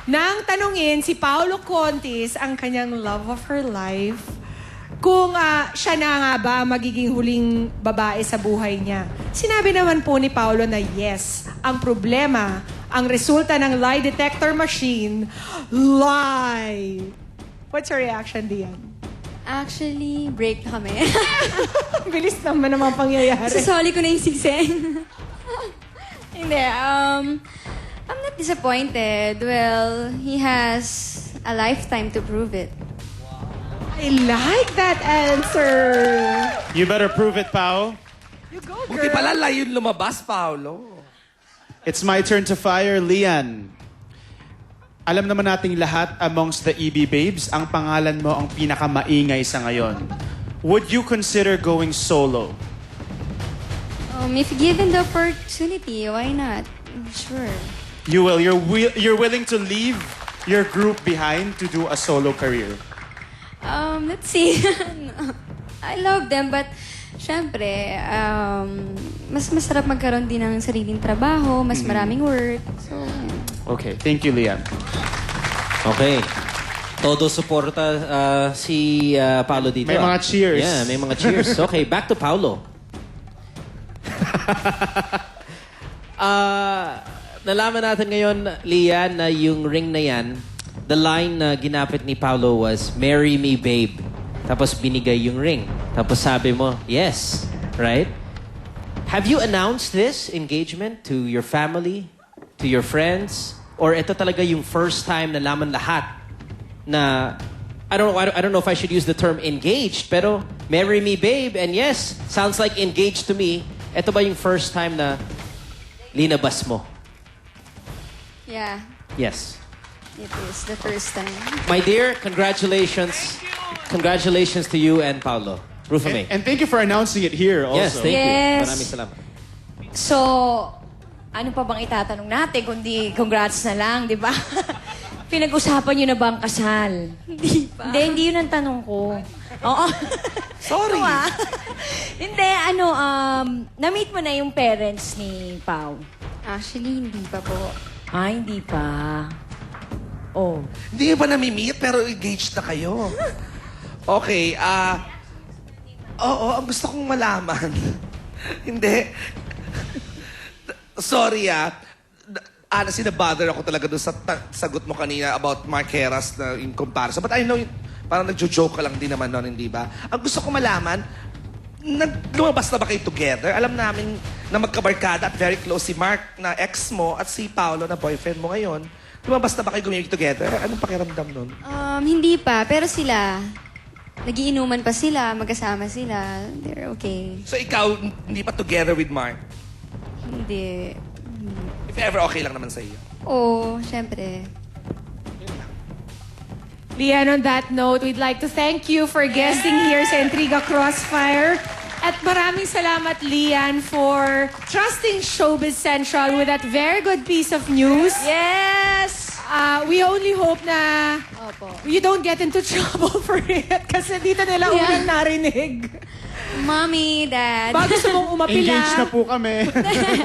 nang tanungin si Paolo Contis, ang kanyang love of her life, kung siya na nga ba magiging huling babae sa buhay niya. Sinabi naman po ni Paolo na yes. Ang problema, ang resulta ng lie detector machine, lie. What's your reaction, Dian? Actually, break na kami. Bilis naman naman pangyayari. Sasoli ko na yung sigseng. Hindi, I'm not disappointed. Well, he has a lifetime to prove it. I like that answer. You better prove it, Pao. You go, Buti girl. pala layon lumabas, Paolo. It's my turn to fire, Lian. Alam naman nating lahat amongst the EB Babes, ang pangalan mo ang pinakamaingay sa ngayon. Would you consider going solo? If given the opportunity, why not? Sure. You will. You're willing to leave your group behind to do a solo career. Let's see. I love them, but syempre, mas masarap magkaroon din ng sariling trabaho, mas maraming work. So, yeah. Okay, thank you, Lian. Okay. Todo suporta si Paolo dito. May mga cheers. Yeah, may mga cheers. Okay, back to Paolo. Nalaman natin ngayon, Lian, na yung ring na yan, the line na ginapit ni Paolo was, "Marry me, babe." Tapos binigay yung ring. Tapos sabi mo, yes. Right? Have you announced this engagement to your family, to your friends? Or ito talaga yung first time na laman lahat na, I don't know if I should use the term engaged, pero marry me, babe, and yes, sounds like engaged to me. Ito ba yung first time na linabas mo? Yeah, Yes. it is the first time. My dear, congratulations. Congratulations to you and Paolo. Rufa May. And thank you for announcing it here also. Yes, thank you. Yes. Maraming salamat. So, ano pa bang itatanong natin kundi congrats na lang, di ba? Pinag-usapan niyo na ba ang kasal? Hindi pa. Hindi yun ang tanong ko. Oo. Sorry. Ito, Hindi, na-meet mo na yung parents ni Pao? Actually, hindi pa po. Hindi pa. Oh. Hindi ba nami-meet pero engaged na kayo? Okay, oo, ang gusto kong malaman. Hindi. Sorry honestly, na-bother ako talaga doon sa sagot mo kanina about Mark Heras na in comparison. But I know, parang nagjo-joke ka lang din naman noon, hindi ba? Ang gusto ko malaman, lumabas na ba kayo together? Alam namin na magkabarkada at very close si Mark na ex mo at si Paolo na boyfriend mo ngayon. Lumabas na ba kayo gumimik together? Anong pakiramdam nun? Hindi pa, pero sila, nagiinuman pa sila, magkasama sila. They're okay. So ikaw, hindi pa together with Mark? Hindi. If ever, okay lang naman sa iyo. Oo, syempre. Lian, on that note, we'd like to thank you for guesting here sa Intriga Crossfire. At maraming salamat, Lian, for trusting Showbiz Central with that very good piece of news. Yes! We only hope na Opo. you don't get into trouble for it kasi dito nila unang narinig. Mommy, Dad. Baka gusto mong umapila. Engaged na po kami.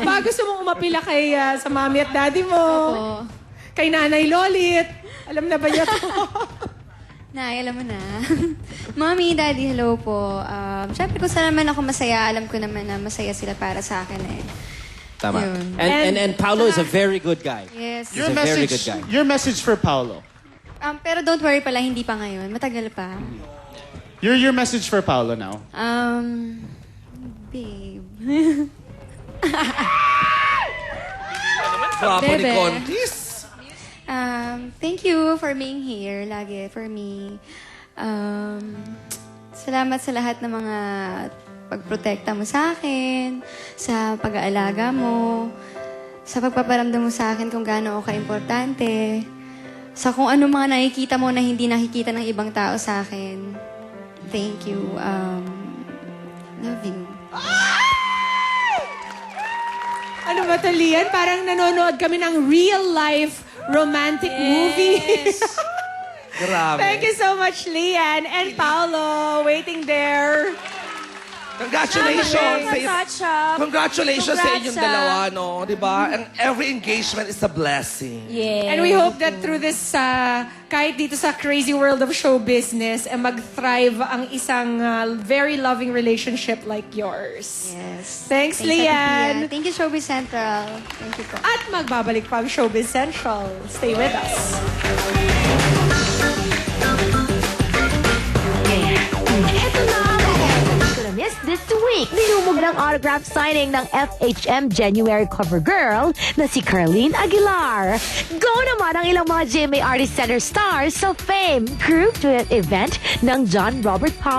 Baka gusto mong umapila kay sa mami at daddy mo. Opo. Kay nanay Lolit. Alam na ba niya to? Nay, alam mo na. Mommy, Daddy, hello po. Siyempre, kung saan naman ako masaya, alam ko naman na masaya sila para sa akin eh. Tama. Yun. And Paolo is a very good guy. Yes. He's a very good guy. Your message for Paolo. Pero don't worry pala, hindi pa ngayon. Matagal pa. Your message for Paolo now. Babe. Guwapo ni Bebe. Contis. Thank you for being here lagi for me. Salamat sa lahat ng mga pagprotekta mo sa akin, sa pag-aalaga mo, sa pagpaparamdam mo sa akin kung gaano ako ka-importante, sa kung ano mga nakikita mo na hindi nakikita ng ibang tao sa akin. Thank you. Love you. Ano ba to, Lian? Parang nanonood kami ng real-life romantic movie. Grabe. Thank you so much, Lian and Paolo, waiting there. Congratulations! Catch up. Congratulations sa Congrats, inyong dalawa, no? Di ba? And every engagement is a blessing. Yeah. And we hope that through this, kahit dito sa crazy world of show business, mag-thrive ang isang very loving relationship like yours. Yes. Thanks, Ate Lian. Pia. Thank you, Showbiz Central. Thank you po. At magbabalik pa ang Showbiz Central. Stay with us. Ito na ang mga ko na miss this week. Nilumog ng autograph signing ng FHM January cover girl na si Carlene Aguilar. Go naman ang ilang mga GMA Artist Center stars sa Fame Group to event ng John Robert Paul